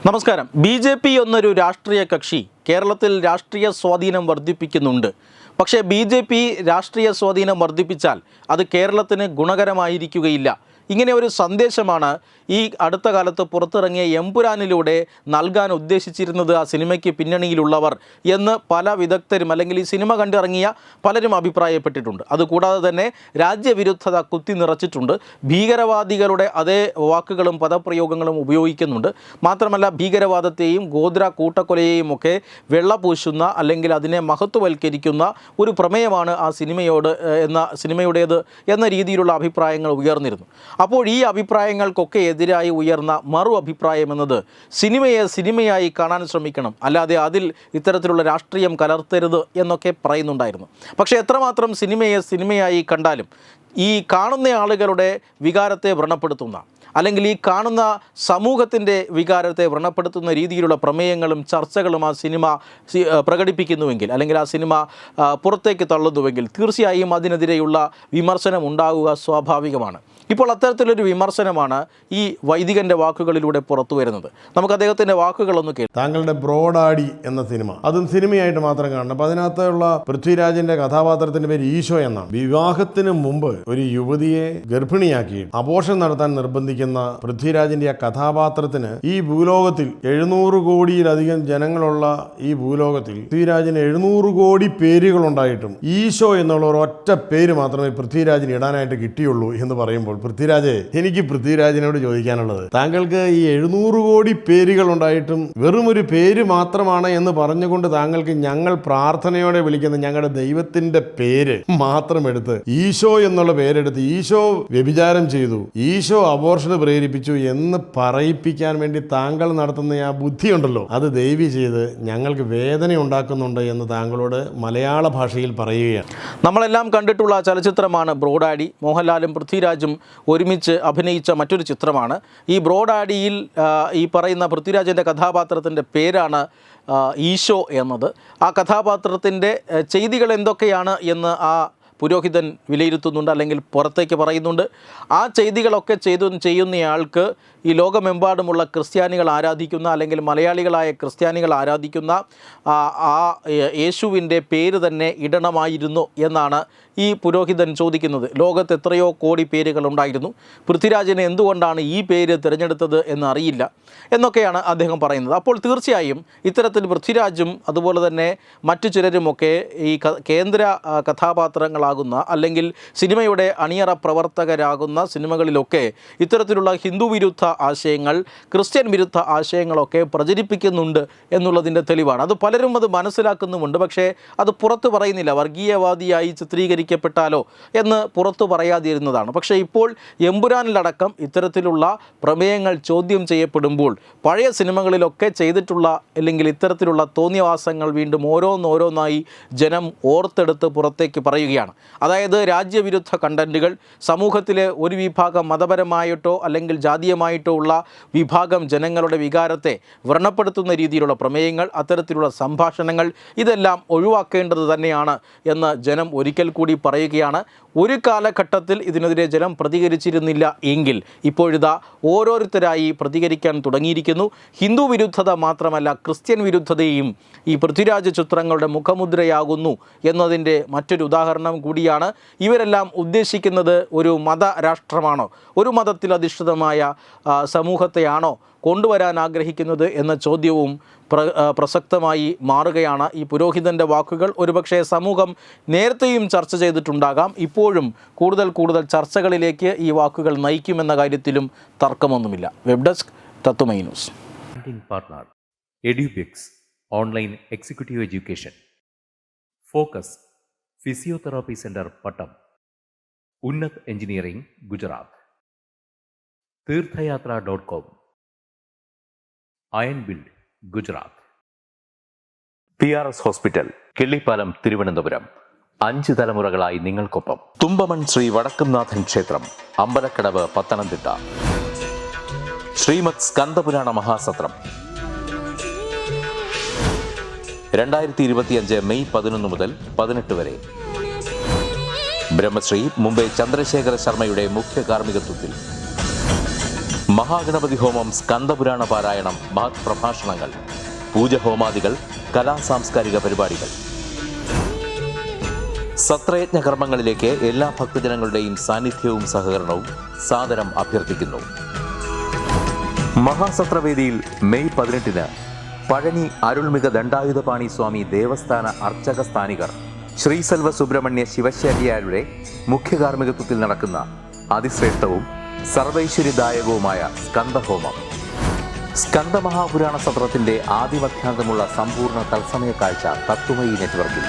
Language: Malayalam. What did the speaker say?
നമസ്കാരം. BJP എന്നൊരു രാഷ്ട്രീയ കക്ഷി കേരളത്തിൽ രാഷ്ട്രീയ സ്വാധീനം വർദ്ധിപ്പിക്കുന്നുണ്ട്. പക്ഷേ BJP രാഷ്ട്രീയ സ്വാധീനം വർദ്ധിപ്പിച്ചാൽ അത് കേരളത്തിന് ഗുണകരമായിരിക്കുകയില്ല. ഇങ്ങനെ ഒരു സന്ദേശമാണ് ഈ അടുത്ത കാലത്ത് പുറത്തിറങ്ങിയ എമ്പുരാനിലൂടെ നൽകാൻ ഉദ്ദേശിച്ചിരുന്നത് ആ സിനിമയ്ക്ക് പിന്നണിയിലുള്ളവർ എന്ന് പല വിദഗ്ധരും അല്ലെങ്കിൽ ഈ സിനിമ കണ്ടിറങ്ങിയ പലരും അഭിപ്രായപ്പെട്ടിട്ടുണ്ട്. അതുകൂടാതെ തന്നെ രാജ്യവിരുദ്ധത കുത്തി നിറച്ചിട്ടുണ്ട്. ഭീകരവാദികളുടെ അതേ വാക്കുകളും പദപ്രയോഗങ്ങളും ഉപയോഗിക്കുന്നുണ്ട്. മാത്രമല്ല ഭീകരവാദത്തെയും ഗോദ്ര കൂട്ടക്കൊലയെയും ഒക്കെ വെള്ളപൂശുന്ന അല്ലെങ്കിൽ അതിനെ മഹത്വവൽക്കരിക്കുന്ന ഒരു പ്രമേയമാണ് ആ സിനിമയുടേത് എന്ന രീതിയിലുള്ള അഭിപ്രായങ്ങൾ ഉയർന്നിരുന്നു. അപ്പോൾ ഈ അഭിപ്രായങ്ങൾക്കൊക്കെ എതിരായി ഉയർന്ന മറു അഭിപ്രായം എന്നത് സിനിമയെ സിനിമയായി കാണാൻ ശ്രമിക്കണം, അല്ലാതെ അതിൽ ഇത്തരത്തിലുള്ള രാഷ്ട്രീയം കലർത്തരുത് എന്നൊക്കെ പറയുന്നുണ്ടായിരുന്നു. പക്ഷേ എത്രമാത്രം സിനിമയെ സിനിമയായി കണ്ടാലും ഈ കാണുന്ന ആളുകളുടെ വികാരത്തെ വ്രണപ്പെടുത്തുന്ന അല്ലെങ്കിൽ ഈ കാണുന്ന സമൂഹത്തിൻ്റെ വികാരത്തെ വ്രണപ്പെടുത്തുന്ന രീതിയിലുള്ള പ്രമേയങ്ങളും ചർച്ചകളും ആ സിനിമ പ്രകടിപ്പിക്കുന്നുവെങ്കിൽ അല്ലെങ്കിൽ ആ സിനിമ പുറത്തേക്ക് തള്ളുന്നുവെങ്കിൽ തീർച്ചയായും അതിനെതിരെയുള്ള വിമർശനം ഉണ്ടാവുക സ്വാഭാവികമാണ്. ഇപ്പോൾ അത്തരത്തിലൊരു വിമർശനമാണ് ഈ വൈദികൻ്റെ വാക്കുകളിലൂടെ പുറത്തു വരുന്നത്. നമുക്ക് അദ്ദേഹത്തിൻ്റെ വാക്കുകളൊന്ന് കേൾക്കാം. താങ്കളുടെ ബ്രോഡാഡി എന്ന സിനിമ, അതും സിനിമയായിട്ട് മാത്രം കാണണം. അപ്പോൾ അതിനകത്തുള്ള പൃഥ്വിരാജിന്റെ കഥാപാത്രത്തിന്റെ പേര് ഈശോ എന്നാണ്. വിവാഹത്തിന് മുമ്പ് ഒരു യുവതിയെ ഗർഭിണിയാക്കി അബോർഷൻ നടത്താൻ നിർബന്ധിക്കുന്ന പൃഥ്വിരാജിന്റെ ആ കഥാപാത്രത്തിന് ഈ ഭൂലോകത്തിൽ 700 കോടിയിലധികം ജനങ്ങളുള്ള ഈ ഭൂലോകത്തിൽ പൃഥ്വിരാജിന് 700 കോടി പേരുകളുണ്ടായിട്ടും ഈശോ എന്നുള്ള ഒരൊറ്റ പേര് മാത്രമേ പൃഥ്വിരാജിന് ഇടാനായിട്ട് കിട്ടിയുള്ളൂ എന്ന് പറയുമ്പോൾ പൃഥ്വിരാജെ, എനിക്ക് പൃഥ്വിരാജിനോട് ചോദിക്കാനുള്ളത്, താങ്കൾക്ക് ഈ 700 കോടി പേരുകൾ ഉണ്ടായിട്ടും വെറും ഒരു പേര് മാത്രമാണ് എന്ന് പറഞ്ഞുകൊണ്ട് താങ്കൾക്ക് ഞങ്ങൾ പ്രാർത്ഥനയോടെ വിളിക്കുന്ന ഞങ്ങളുടെ ദൈവത്തിന്റെ പേര് മാത്രം എടുത്ത് ഈശോ എന്നുള്ള പേരെടുത്ത് ഈശോ വ്യഭിചാരം ചെയ്തു, ഈശോ അബോർഷന് പ്രേരിപ്പിച്ചു എന്ന് പറയിപ്പിക്കാൻ വേണ്ടി താങ്കൾ നടത്തുന്ന ആ ബുദ്ധിയുണ്ടല്ലോ, അത് ദയവ് ചെയ്ത് ഞങ്ങൾക്ക് വേദന ഉണ്ടാക്കുന്നുണ്ട് എന്ന് താങ്കളോട് മലയാള ഭാഷയിൽ പറയുകയാണ്. നമ്മളെല്ലാം കണ്ടിട്ടുള്ള ചലച്ചിത്രമാണ് ബ്രോഡാഡി. മോഹൻലാലും പൃഥ്വിരാജും ഒരുമിച്ച് അഭിനയിച്ച മറ്റൊരു ചിത്രമാണ്. ഈ ബ്രോഡാഡിയിൽ ഈ പറയുന്ന പൃഥ്വിരാജിൻ്റെ കഥാപാത്രത്തിൻ്റെ പേരാണ് ഈശോ എന്നത്. ആ കഥാപാത്രത്തിൻ്റെ ചെയ്തികൾ എന്തൊക്കെയാണ് എന്ന് ആ പുരോഹിതൻ വിലയിരുത്തുന്നുണ്ട്, അല്ലെങ്കിൽ പുറത്തേക്ക് പറയുന്നുണ്ട്. ആ ചെയ്തികളൊക്കെ ചെയ്യുന്നയാൾക്ക് ഈ ലോകമെമ്പാടുമുള്ള ക്രിസ്ത്യാനികൾ ആരാധിക്കുന്ന അല്ലെങ്കിൽ മലയാളികളായ ക്രിസ്ത്യാനികൾ ആരാധിക്കുന്ന ആ യേശുവിൻ്റെ പേര് തന്നെ ഇടണമായിരുന്നു എന്നാണ് ഈ പുരോഹിതൻ ചോദിക്കുന്നത്. ലോകത്ത് എത്രയോ കോടി പേരുകളുണ്ടായിരുന്നു, പൃഥ്വിരാജിന് എന്തുകൊണ്ടാണ് ഈ പേര് തിരഞ്ഞെടുത്തത് എന്നറിയില്ല എന്നൊക്കെയാണ് അദ്ദേഹം പറയുന്നത്. അപ്പോൾ തീർച്ചയായും ഇത്തരത്തിൽ പൃഥ്വിരാജും അതുപോലെ തന്നെ മറ്റു ചിലരുമൊക്കെ ഈ കേന്ദ്ര കഥാപാത്രങ്ങളാകുന്ന അല്ലെങ്കിൽ സിനിമയുടെ അണിയറ പ്രവർത്തകരാകുന്ന സിനിമകളിലൊക്കെ ഇത്തരത്തിലുള്ള ഹിന്ദു വിരുദ്ധ ആശയങ്ങൾ, ക്രിസ്ത്യൻ വിരുദ്ധ ആശയങ്ങളൊക്കെ പ്രചരിപ്പിക്കുന്നുണ്ട് എന്നുള്ളതിൻ്റെ തെളിവാണ്. അത് പലരും അത് മനസ്സിലാക്കുന്നുമുണ്ട്, പക്ഷേ അത് പുറത്തു പറയുന്നില്ല. വർഗീയവാദിയായി ചിത്രീകരിക്കപ്പെട്ടാലോ എന്ന് പുറത്തു പറയാതിരുന്നതാണ്. പക്ഷേ ഇപ്പോൾ എമ്പുരാനിലടക്കം ഇത്തരത്തിലുള്ള പ്രമേയങ്ങൾ ചോദ്യം ചെയ്യപ്പെടുമ്പോൾ പഴയ സിനിമകളിലൊക്കെ ചെയ്തിട്ടുള്ള അല്ലെങ്കിൽ ഇത്തരത്തിലുള്ള തോന്നിയവാസങ്ങൾ വീണ്ടും ഓരോന്നോരോന്നായി ജനം ഓർത്തെടുത്ത് പുറത്തേക്ക് പറയുകയാണ്. അതായത് രാജ്യവിരുദ്ധ കണ്ടന്റുകൾ, സമൂഹത്തിലെ ഒരു വിഭാഗം മതപരമായിട്ടോ അല്ലെങ്കിൽ ജാതീയമായിട്ടോ ഉള്ള വിഭാഗം ജനങ്ങളുടെ വികാരത്തെ വ്രണപ്പെടുത്തുന്ന രീതിയിലുള്ള പ്രമേയങ്ങൾ, അത്തരത്തിലുള്ള സംഭാഷണങ്ങൾ, ഇതെല്ലാം ഒഴിവാക്കേണ്ടത് തന്നെയാണ് എന്ന് ജനം ഒരിക്കൽ കൂടി പറയുകയാണ്. ഒരു കാലഘട്ടത്തിൽ ഇതിനെതിരെ ജനം പ്രതികരിച്ചിരുന്നില്ല എങ്കിൽ ഇപ്പോഴിതാ ഓരോരുത്തരായി പ്രതികരിക്കാൻ തുടങ്ങിയിരിക്കുന്നു. ഹിന്ദു വിരുദ്ധത മാത്രമല്ല, ക്രിസ്ത്യൻ വിരുദ്ധതയും ഈ പൃഥ്വിരാജ് ചിത്രങ്ങളുടെ മുഖമുദ്രയാകുന്നു എന്നതിൻ്റെ മറ്റൊരു ഉദാഹരണം കൂടിയാണ്. ഇവരെല്ലാം ഉദ്ദേശിക്കുന്നത് ഒരു മതരാഷ്ട്രമാണോ, ഒരു മതത്തിൽ അധിഷ്ഠിതമായ സമൂഹത്തെയാണോ കൊണ്ടുവരാൻ ആഗ്രഹിക്കുന്നത് എന്ന ചോദ്യവും പ്രസക്തമായി മാറുകയാണ്. ഈ പുരോഹിതൻ്റെ വാക്കുകൾ ഒരുപക്ഷെ സമൂഹം നേരത്തെയും ചർച്ച ചെയ്തിട്ടുണ്ടാകാം. ഇപ്പോഴും കൂടുതൽ ചർച്ചകളിലേക്ക് ഈ വാക്കുകൾ നയിക്കുമെന്ന കാര്യത്തിലും തർക്കമൊന്നുമില്ല. Web desk Tatwamayi news. Partner Edubix online executive education, focus physiotherapy centre Pattom, Unnath engineering Gujarat, തീർത്ഥയാത്ര.com, iron build Gujarat, PRS hospital Killipalam Thiruvananthapuram. 5 തലമുറകളായി നിങ്ങൾക്കൊപ്പം. തുമ്പമൺ ശ്രീ വടക്കുംനാഥൻ ക്ഷേത്രം, അമ്പലക്കടവ്, പത്തനംതിട്ട. ശ്രീമദ് സ്കന്ദപുരാണ മഹാസത്രം 2025 മെയ് 11 മുതൽ 18 വരെ. ബ്രഹ്മശ്രീ മുംബൈ ചന്ദ്രശേഖര ശർമ്മയുടെ മുഖ്യ കാർമ്മികത്വത്തിൽ മഹാഗണപതി ഹോമം, സ്കന്ദപുരാണ പാരായണം, മഹത് പ്രഭാഷണങ്ങൾ, പൂജഹോമാദികൾ, കലാസാംസ്കാരിക പരിപാടികൾ. സത്രയജ്ഞ കർമ്മങ്ങളിലേക്ക് എല്ലാ ഭക്തജനങ്ങളുടെയും സാന്നിധ്യവും സഹകരണവും സാദരം അഭ്യർത്ഥിക്കുന്നു. മഹാസത്രവേദിയിൽ മെയ് 18 പഴനി അരുൾമിക ദണ്ഡായുധപാണി സ്വാമി ദേവസ്ഥാന അർച്ചക സ്ഥാനികർ ശ്രീസെൽവ സുബ്രഹ്മണ്യ ശിവശാരിയാരുടെ മുഖ്യകാർമ്മികത്വത്തിൽ നടക്കുന്ന അതിശ്രേഷ്ഠവും സർവൈശ്വര്യദായകവുമായ സ്കന്ദഹോമം. സ്കന്ദമഹാപുരാണ സത്രത്തിന്റെ ആദിമധ്യാന്തമുള്ള സമ്പൂർണ്ണ തത്സമയ കാഴ്ച തത്വമയി നെറ്റ്വർക്കിൽ.